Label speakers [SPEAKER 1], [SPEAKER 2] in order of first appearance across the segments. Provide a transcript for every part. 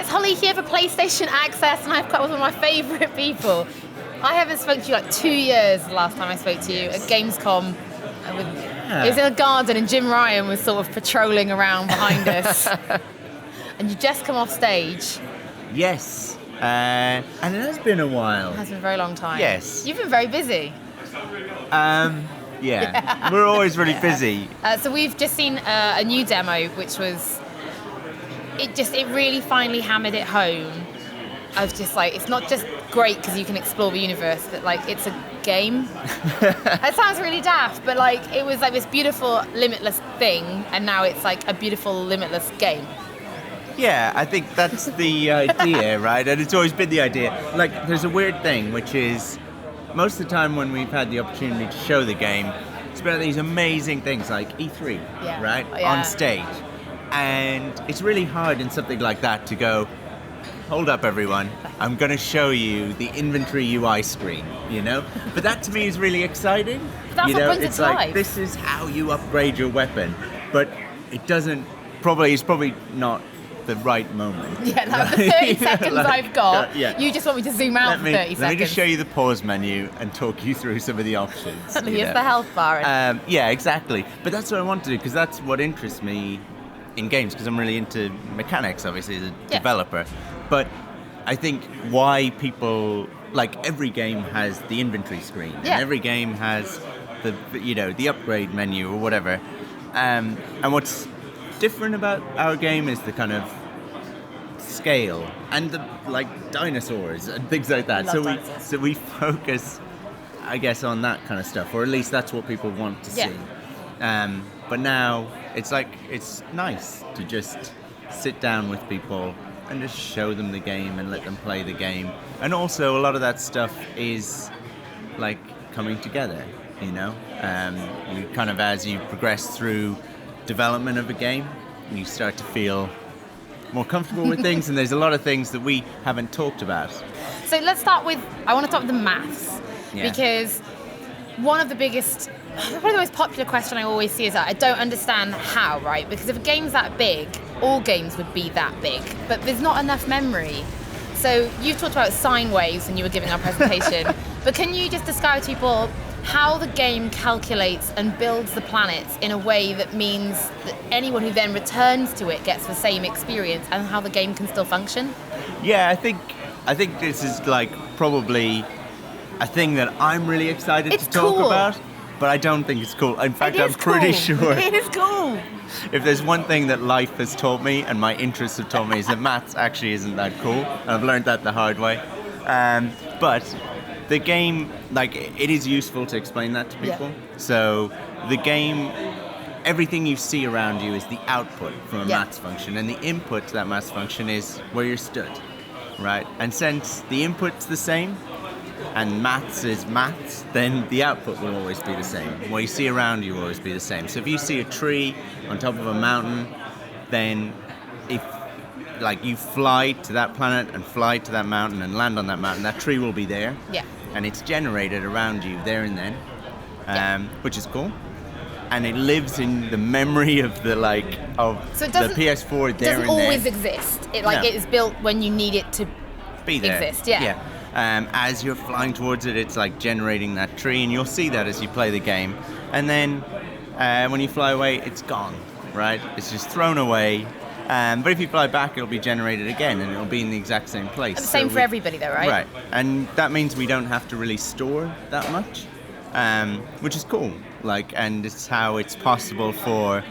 [SPEAKER 1] it's Hollie here for PlayStation Access, and I've got one of my favourite people. I haven't spoken to you like 2 years the last time I spoke to you at Gamescom. It was in a garden, and Jim Ryan was sort of patrolling around behind us. And you just come off stage.
[SPEAKER 2] Yes, and it has been a while.
[SPEAKER 1] It has been a very long time.
[SPEAKER 2] Yes.
[SPEAKER 1] You've been very busy.
[SPEAKER 2] Yeah. We're always really busy.
[SPEAKER 1] So we've just seen a new demo, which was... It really finally hammered it home. I was just like, it's not just great because you can explore the universe, but like it's a game. That sounds really daft, but like it was like this beautiful, limitless thing, and now it's like a beautiful, limitless game.
[SPEAKER 2] Yeah, I think that's the idea, right? And it's always been the idea. Like, there's a weird thing, which is most of the time when we've had the opportunity to show the game, it's been these amazing things like E3, right? On stage. And it's really hard in something like that to go, hold up everyone, I'm going to show you the inventory UI screen, you know? But that to me is really exciting.
[SPEAKER 1] That's what brings it to life.
[SPEAKER 2] This is how you upgrade your weapon. But it doesn't, it's probably not the right moment.
[SPEAKER 1] Yeah, like the 30 seconds like, I've got, you just want me to zoom out for 30 seconds.
[SPEAKER 2] Let me just show you the pause menu and talk you through some of the options.
[SPEAKER 1] Here's the health bar.
[SPEAKER 2] Yeah, exactly. But that's what I want to do, because that's what interests me in games, because I'm really into mechanics, obviously, as a developer. But I think why people, like every game has the inventory screen, and every game has the upgrade menu or whatever. And what's different about our game is the kind of scale and the like dinosaurs and things like that. So we focus, I guess, on that kind of stuff, or at least that's what people want to see. But now it's like it's nice to just sit down with people and just show them the game and let them play the game. And also a lot of that stuff is like coming together, you know? You kind of, as you progress through development of a game, you start to feel more comfortable with things, and there's a lot of things that we haven't talked about.
[SPEAKER 1] So let's start with, I want to start with the maths, because one of the biggest, probably the most popular question I always see is that I don't understand how, right? Because if a game's that big, all games would be that big, but there's not enough memory. So you talked about sine waves when you were giving our presentation, but can you just describe to people how the game calculates and builds the planets in a way that means that anyone who then returns to it gets the same experience, and how the game can still function?
[SPEAKER 2] Yeah, I think this is like probably a thing that I'm really excited to talk about, but I don't think it's cool. In fact, I'm pretty sure
[SPEAKER 1] it is cool.
[SPEAKER 2] If there's one thing that life has taught me and my interests have taught me, is that maths actually isn't that cool. And I've learned that the hard way. But the game, like, it is useful to explain that to people. So the game, everything you see around you is the output from a maths function, and the input to that maths function is where you're stood, right? And since the input's the same, and maths is maths, then the output will always be the same. What you see around you will always be the same. So if you see a tree on top of a mountain, then if like you fly to that planet and fly to that mountain and land on that mountain, that tree will be there. Yeah. And it's generated around you there and then, which is cool. And it lives in the memory of the the PS4 there and then. It doesn't
[SPEAKER 1] always exist. It is built when you need it to
[SPEAKER 2] be there.
[SPEAKER 1] Exist. Yeah.
[SPEAKER 2] As you're flying towards it, it's like generating that tree, and you'll see that as you play the game. And then when you fly away, it's gone, right? It's just thrown away. But if you fly back, it'll be generated again, and it'll be in the exact same place.
[SPEAKER 1] Same for everybody, though, right?
[SPEAKER 2] Right. And that means we don't have to really store that much, which is cool. And it's how it's possible for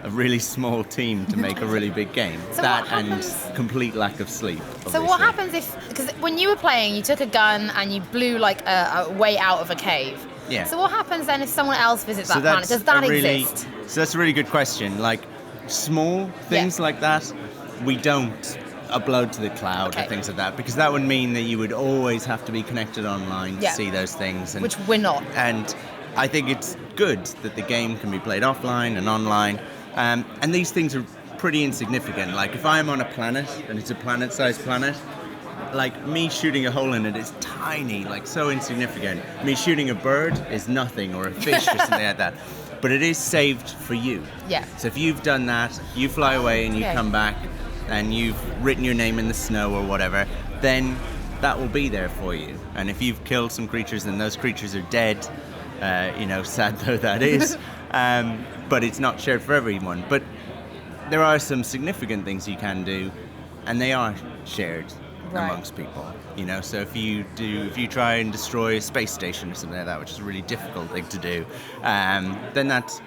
[SPEAKER 2] a really small team to make a really big game.
[SPEAKER 1] So
[SPEAKER 2] and complete lack of sleep, obviously.
[SPEAKER 1] So what happens because when you were playing, you took a gun and you blew a way out of a cave. Yeah. So what happens then if someone else visits that planet? Does that exist?
[SPEAKER 2] So that's a really good question. Like small things like that, we don't upload to the cloud or things like that, because that would mean that you would always have to be connected online to see those things.
[SPEAKER 1] Which we're not.
[SPEAKER 2] And I think it's good that the game can be played offline and online. And these things are pretty insignificant. Like if I'm on a planet and it's a planet-sized planet, like me shooting a hole in it is tiny, like so insignificant. Me shooting a bird is nothing, or a fish or something like that. But it is saved for you. Yeah. So if you've done that, you fly away and you come back, and you've written your name in the snow or whatever, then that will be there for you. And if you've killed some creatures and those creatures are dead, sad though that is, but it's not shared for everyone. But there are some significant things you can do, and they are shared amongst people. So if you try and destroy a space station or something like that, which is a really difficult thing to do, then that's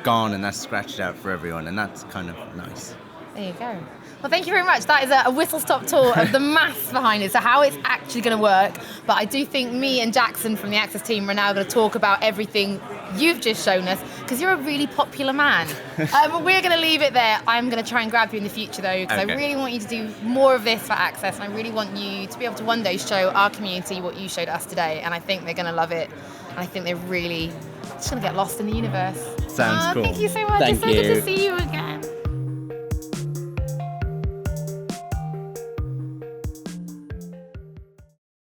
[SPEAKER 2] gone and that's scratched out for everyone, and that's kind of nice.
[SPEAKER 1] There you go. Well, thank you very much. That is a whistle-stop tour of the maths behind it, so how it's actually going to work. But I do think me and Jackson from the Access team are now going to talk about everything you've just shown us, because you're a really popular man. We're going to leave it there. I'm going to try and grab you in the future, though, because I really want you to do more of this for Access, and I really want you to be able to one day show our community what you showed us today, and I think they're going to love it, and I think they're really just going to get lost in the universe.
[SPEAKER 2] Sounds cool.
[SPEAKER 1] Thank you so much.
[SPEAKER 2] Thank
[SPEAKER 1] it's so
[SPEAKER 2] you.
[SPEAKER 1] good to see you again.